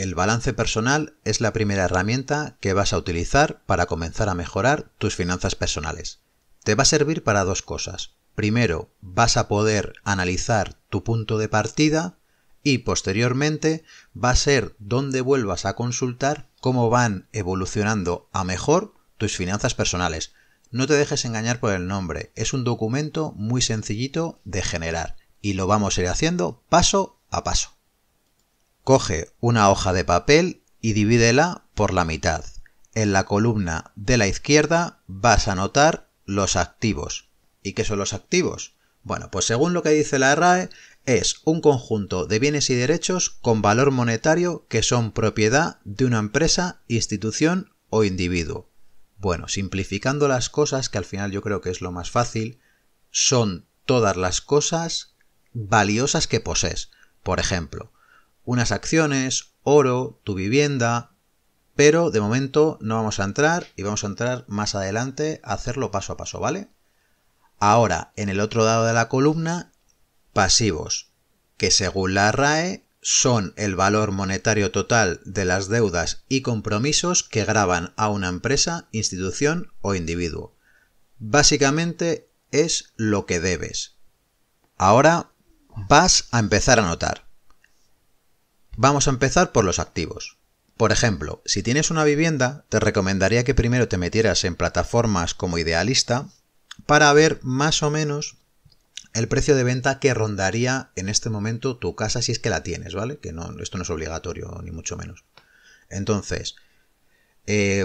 el balance personal es la primera herramienta que vas a utilizar para comenzar a mejorar tus finanzas personales. Te va a servir para dos cosas. Primero, vas a poder analizar tu punto de partida y posteriormente va a ser donde vuelvas a consultar cómo van evolucionando a mejor tus finanzas personales. No te dejes engañar por el nombre, es un documento muy sencillito de generar y lo vamos a ir haciendo paso a paso. Coge una hoja de papel y divídela por la mitad. En la columna de la izquierda vas a anotar los activos. ¿Y qué son los activos? Bueno, pues según lo que dice la RAE, es un conjunto de bienes y derechos con valor monetario que son propiedad de una empresa, institución o individuo. Bueno, simplificando las cosas, que al final yo creo que es lo más fácil, son todas las cosas valiosas que posees. Por ejemplo, unas acciones, oro, tu vivienda, pero de momento no vamos a entrar y vamos a entrar más adelante a hacerlo paso a paso, ¿vale? Ahora, en el otro lado de la columna, pasivos, que según la RAE son el valor monetario total de las deudas y compromisos que gravan a una empresa, institución o individuo. Básicamente es lo que debes. Ahora vas a empezar a anotar. Vamos a empezar por los activos. Por ejemplo, si tienes una vivienda, te recomendaría que primero te metieras en plataformas como Idealista para ver más o menos el precio de venta que rondaría en este momento tu casa si es que la tienes, ¿vale? Que no, esto no es obligatorio, ni mucho menos. Entonces,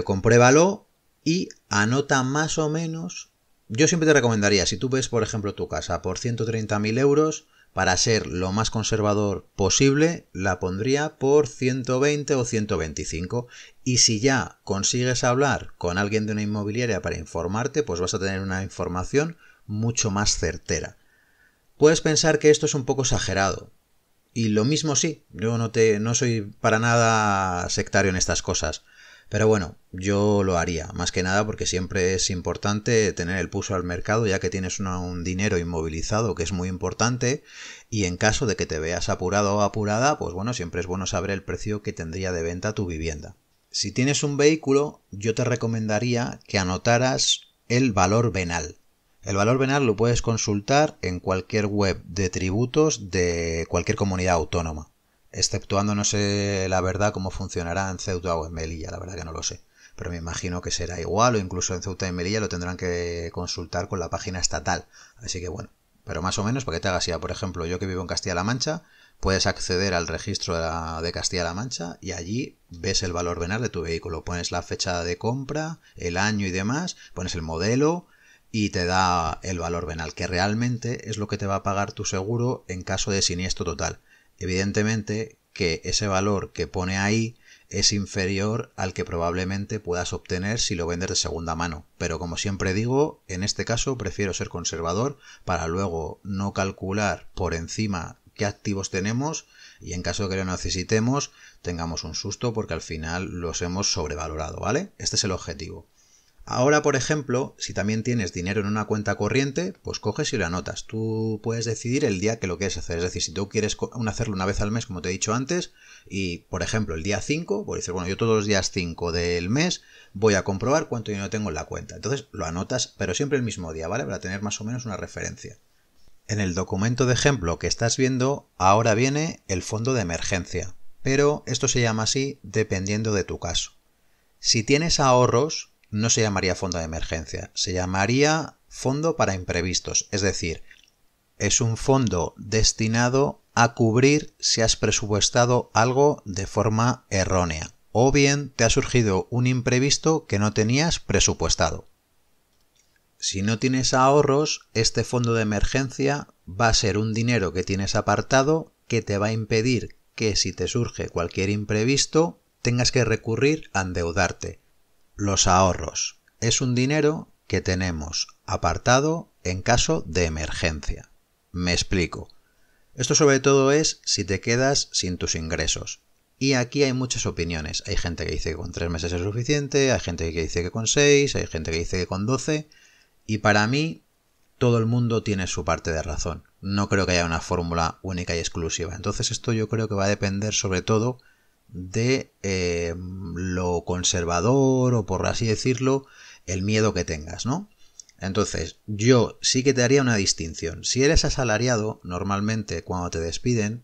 compruébalo y anota más o menos. Yo siempre te recomendaría, si tú ves, por ejemplo, tu casa por 130.000 euros, para ser lo más conservador posible, la pondría por 120 o 125. Y si ya consigues hablar con alguien de una inmobiliaria para informarte, pues vas a tener una información mucho más certera. Puedes pensar que esto es un poco exagerado. Y lo mismo sí, yo no soy para nada sectario en estas cosas. Pero bueno, yo lo haría, más que nada porque siempre es importante tener el pulso al mercado, ya que tienes un dinero inmovilizado que es muy importante, y en caso de que te veas apurado o apurada, pues bueno, siempre es bueno saber el precio que tendría de venta tu vivienda. Si tienes un vehículo, yo te recomendaría que anotaras el valor venal. El valor venal lo puedes consultar en cualquier web de tributos de cualquier comunidad autónoma. Exceptuando, no sé la verdad cómo funcionará en Ceuta o en Melilla, la verdad que no lo sé. Pero me imagino que será igual, o incluso en Ceuta y Melilla lo tendrán que consultar con la página estatal. Así que bueno, pero más o menos para que te hagas idea. Por ejemplo, yo que vivo en Castilla-La Mancha, puedes acceder al registro de Castilla-La Mancha y allí ves el valor venal de tu vehículo. Pones la fecha de compra, el año y demás, pones el modelo y te da el valor venal, que realmente es lo que te va a pagar tu seguro en caso de siniestro total. Evidentemente que ese valor que pone ahí es inferior al que probablemente puedas obtener si lo vendes de segunda mano. Pero como siempre digo, en este caso prefiero ser conservador para luego no calcular por encima qué activos tenemos y en caso de que lo necesitemos tengamos un susto porque al final los hemos sobrevalorado, ¿vale? Este es el objetivo. Ahora, por ejemplo, si también tienes dinero en una cuenta corriente, pues coges y lo anotas. Tú puedes decidir el día que lo quieres hacer. Es decir, si tú quieres hacerlo una vez al mes, como te he dicho antes, y, por ejemplo, el día 5, pues dices, bueno, yo todos los días 5 del mes voy a comprobar cuánto dinero tengo en la cuenta. Entonces lo anotas, pero siempre el mismo día, ¿vale? Para tener más o menos una referencia. En el documento de ejemplo que estás viendo, ahora viene el fondo de emergencia, pero esto se llama así dependiendo de tu caso. Si tienes ahorros, no se llamaría fondo de emergencia, se llamaría fondo para imprevistos, es decir, es un fondo destinado a cubrir si has presupuestado algo de forma errónea o bien te ha surgido un imprevisto que no tenías presupuestado. Si no tienes ahorros, este fondo de emergencia va a ser un dinero que tienes apartado que te va a impedir que si te surge cualquier imprevisto tengas que recurrir a endeudarte. Los ahorros es un dinero que tenemos apartado en caso de emergencia. Me explico. Esto sobre todo es si te quedas sin tus ingresos. Y aquí hay muchas opiniones. Hay gente que dice que con 3 meses es suficiente, hay gente que dice que con 6, hay gente que dice que con 12. Y para mí, todo el mundo tiene su parte de razón. No creo que haya una fórmula única y exclusiva. Entonces esto yo creo que va a depender sobre todo de lo conservador o, por así decirlo, el miedo que tengas, ¿no? Entonces, yo sí que te haría una distinción. Si eres asalariado, normalmente cuando te despiden,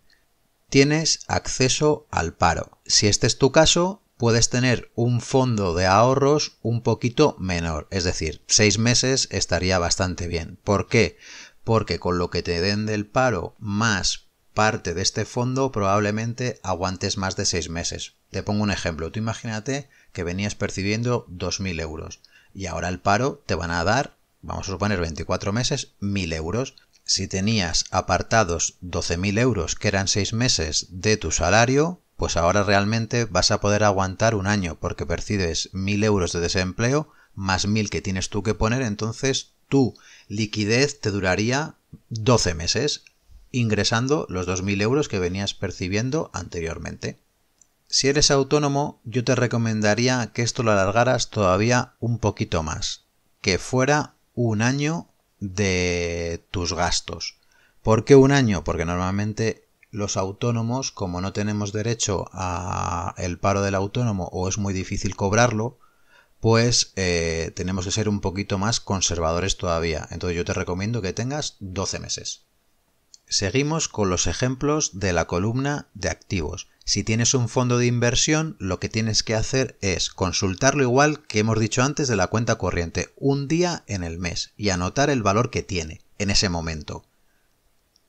tienes acceso al paro. Si este es tu caso, puedes tener un fondo de ahorros un poquito menor. Es decir, 6 meses estaría bastante bien. ¿Por qué? Porque con lo que te den del paro más parte de este fondo, probablemente aguantes más de 6 meses. Te pongo un ejemplo. Tú imagínate que venías percibiendo 2.000 euros y ahora el paro te van a dar, vamos a suponer 24 meses, 1.000 euros. Si tenías apartados 12.000 euros, que eran 6 meses de tu salario, pues ahora realmente vas a poder aguantar un año porque percibes 1.000 euros de desempleo más 1.000 que tienes tú que poner, entonces tu liquidez te duraría 12 meses, ingresando los 2.000 euros que venías percibiendo anteriormente. Si eres autónomo, yo te recomendaría que esto lo alargaras todavía un poquito más, que fuera un año de tus gastos. ¿Por qué un año? Porque normalmente los autónomos, como no tenemos derecho a el paro del autónomo o es muy difícil cobrarlo, pues tenemos que ser un poquito más conservadores todavía. Entonces yo te recomiendo que tengas 12 meses. Seguimos con los ejemplos de la columna de activos. Si tienes un fondo de inversión, lo que tienes que hacer es consultarlo igual que hemos dicho antes de la cuenta corriente, un día en el mes y anotar el valor que tiene en ese momento.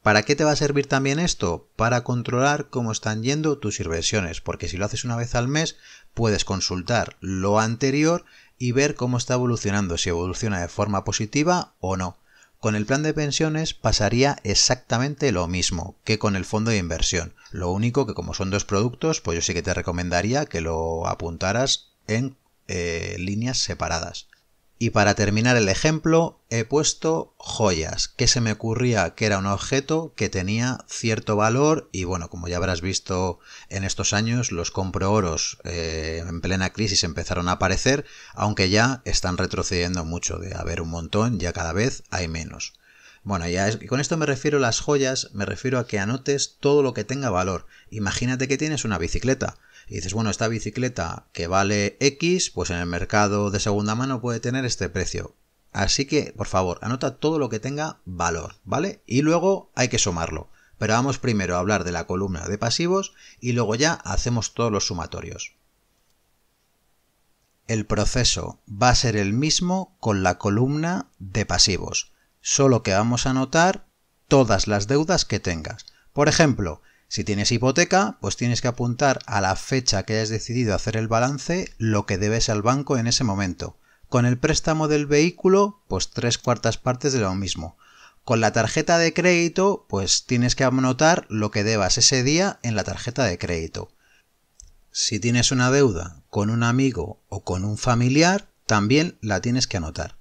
¿Para qué te va a servir también esto? Para controlar cómo están yendo tus inversiones, porque si lo haces una vez al mes, puedes consultar lo anterior y ver cómo está evolucionando, si evoluciona de forma positiva o no. Con el plan de pensiones pasaría exactamente lo mismo que con el fondo de inversión. Lo único que como son dos productos, pues yo sí que te recomendaría que lo apuntaras en líneas separadas. Y para terminar el ejemplo he puesto joyas, que se me ocurría que era un objeto que tenía cierto valor y bueno, como ya habrás visto en estos años, los comproboros en plena crisis empezaron a aparecer, aunque ya están retrocediendo mucho, de haber un montón, ya cada vez hay menos. Bueno, con esto me refiero a las joyas, me refiero a que anotes todo lo que tenga valor. Imagínate que tienes una bicicleta. Y dices, bueno, esta bicicleta que vale X, pues en el mercado de segunda mano puede tener este precio. Así que, por favor, anota todo lo que tenga valor, ¿vale? Y luego hay que sumarlo. Pero vamos primero a hablar de la columna de pasivos y luego ya hacemos todos los sumatorios. El proceso va a ser el mismo con la columna de pasivos, solo que vamos a anotar todas las deudas que tengas. Por ejemplo, si tienes hipoteca, pues tienes que apuntar a la fecha que hayas decidido hacer el balance lo que debes al banco en ese momento. Con el préstamo del vehículo, pues 3/4 partes de lo mismo. Con la tarjeta de crédito, pues tienes que anotar lo que debas ese día en la tarjeta de crédito. Si tienes una deuda con un amigo o con un familiar, también la tienes que anotar.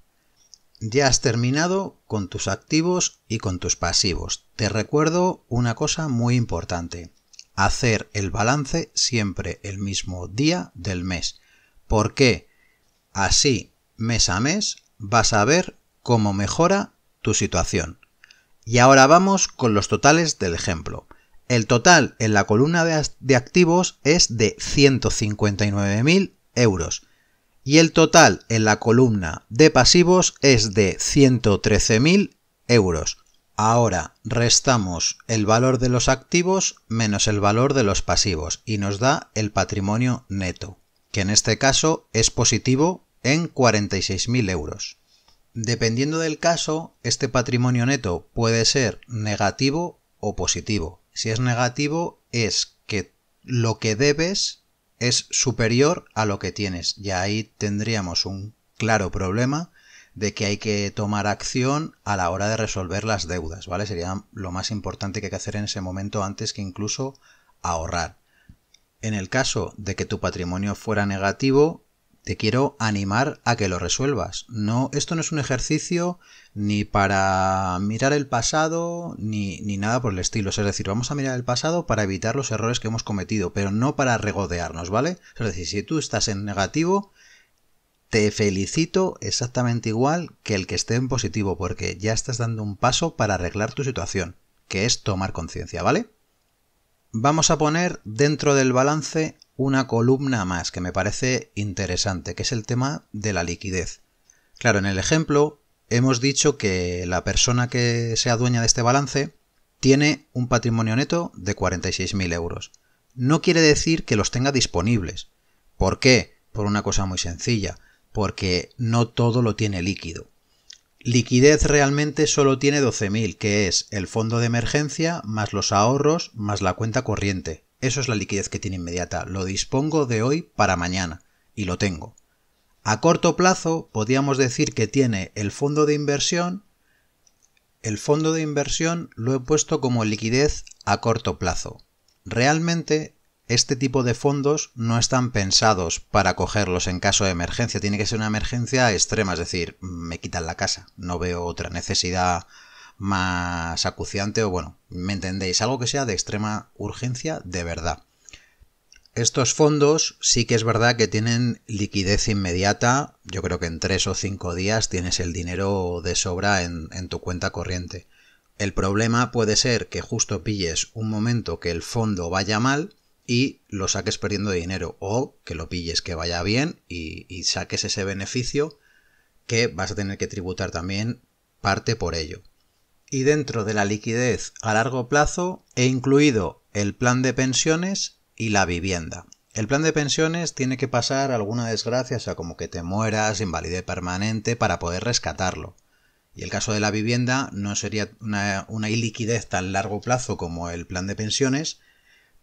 Ya has terminado con tus activos y con tus pasivos. Te recuerdo una cosa muy importante. Hacer el balance siempre el mismo día del mes. ¿Por qué? Así, mes a mes, vas a ver cómo mejora tu situación. Y ahora vamos con los totales del ejemplo. El total en la columna de activos es de 159.000 euros. Y el total en la columna de pasivos es de 113.000 euros. Ahora restamos el valor de los activos menos el valor de los pasivos y nos da el patrimonio neto, que en este caso es positivo en 46.000 euros. Dependiendo del caso, este patrimonio neto puede ser negativo o positivo. Si es negativo, es que lo que debes es superior a lo que tienes. Y ahí tendríamos un claro problema de que hay que tomar acción a la hora de resolver las deudas, ¿vale? Sería lo más importante que hay que hacer en ese momento antes que incluso ahorrar. En el caso de que tu patrimonio fuera negativo, te quiero animar a que lo resuelvas. No, esto no es un ejercicio ni para mirar el pasado ni nada por el estilo. Es decir, vamos a mirar el pasado para evitar los errores que hemos cometido, pero no para regodearnos, ¿vale? Es decir, si tú estás en negativo, te felicito exactamente igual que el que esté en positivo, porque ya estás dando un paso para arreglar tu situación, que es tomar conciencia, ¿vale? Vamos a poner dentro del balance una columna más que me parece interesante, que es el tema de la liquidez. Claro, en el ejemplo hemos dicho que la persona que sea dueña de este balance tiene un patrimonio neto de 46.000 euros. No quiere decir que los tenga disponibles. ¿Por qué? Por una cosa muy sencilla, porque no todo lo tiene líquido. Liquidez realmente solo tiene 12.000, que es el fondo de emergencia más los ahorros más la cuenta corriente. Eso es la liquidez que tiene inmediata. Lo dispongo de hoy para mañana y lo tengo. A corto plazo podríamos decir que tiene el fondo de inversión. El fondo de inversión lo he puesto como liquidez a corto plazo. Realmente este tipo de fondos no están pensados para cogerlos en caso de emergencia. Tiene que ser una emergencia extrema, es decir, me quitan la casa. No veo otra necesidad más acuciante o bueno, me entendéis, algo que sea de extrema urgencia de verdad. Estos fondos sí que es verdad que tienen liquidez inmediata. Yo creo que en 3 o 5 días tienes el dinero de sobra en tu cuenta corriente. El problema puede ser que justo pilles un momento que el fondo vaya mal y lo saques perdiendo dinero, o que lo pilles que vaya bien y saques ese beneficio que vas a tener que tributar también parte por ello. Y dentro de la liquidez a largo plazo he incluido el plan de pensiones y la vivienda. El plan de pensiones tiene que pasar alguna desgracia, o sea, como que te mueras, invalidez permanente, para poder rescatarlo. Y el caso de la vivienda no sería una iliquidez tan largo plazo como el plan de pensiones,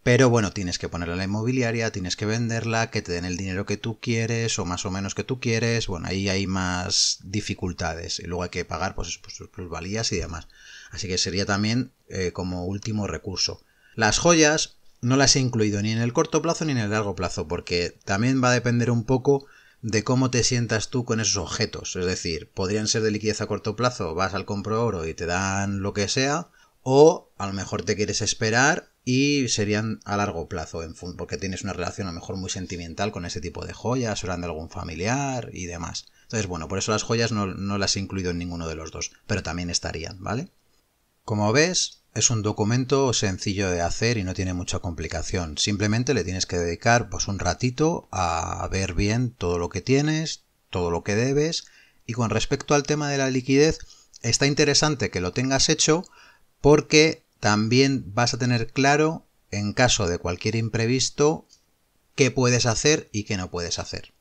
pero bueno, tienes que ponerla en la inmobiliaria, tienes que venderla, que te den el dinero que tú quieres o más o menos que tú quieres. Bueno, ahí hay más dificultades y luego hay que pagar pues plusvalías y demás. Así que sería también como último recurso. Las joyas no las he incluido ni en el corto plazo ni en el largo plazo, porque también va a depender un poco de cómo te sientas tú con esos objetos. Es decir, podrían ser de liquidez a corto plazo, vas al compro oro y te dan lo que sea, o a lo mejor te quieres esperar y serían a largo plazo, porque tienes una relación a lo mejor muy sentimental con ese tipo de joyas, o eran de algún familiar y demás. Entonces, bueno, por eso las joyas no las he incluido en ninguno de los dos, pero también estarían, ¿vale? Como ves, es un documento sencillo de hacer y no tiene mucha complicación. Simplemente le tienes que dedicar pues un ratito a ver bien todo lo que tienes, todo lo que debes. Y con respecto al tema de la liquidez, está interesante que lo tengas hecho porque también vas a tener claro, en caso de cualquier imprevisto, qué puedes hacer y qué no puedes hacer.